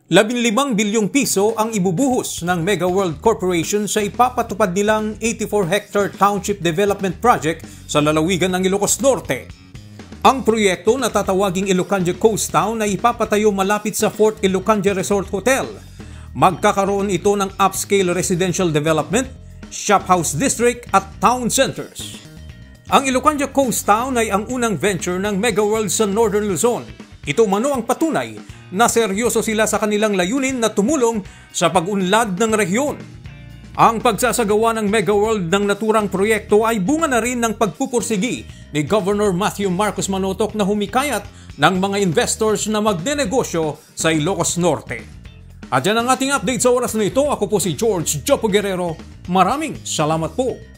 15 bilyong piso ang ibubuhos ng Mega World Corporation sa ipapatupad nilang 84-hectare Township Development Project sa lalawigan ng Ilocos Norte. Ang proyekto na tatawaging Ilocandia Coast Town ay ipapatayo malapit sa Fort Ilocandia Resort Hotel. Magkakaroon ito ng upscale residential development, shophouse district at town centers. Ang Ilocandia Coast Town ay ang unang venture ng Mega World sa Northern Luzon. Ito umano ang patunay na seryoso sila sa kanilang layunin na tumulong sa pag-unlad ng rehiyon. Ang pagsasagawa ng Mega World ng naturang proyekto ay bunga na rin ng pagpupursigi ni Governor Matthew Marcos Manotoc na humikayat ng mga investors na magnenegosyo sa Ilocos Norte. At yan ang ating update sa oras na ito. Ako po si George Jopo Guerrero. Maraming salamat po.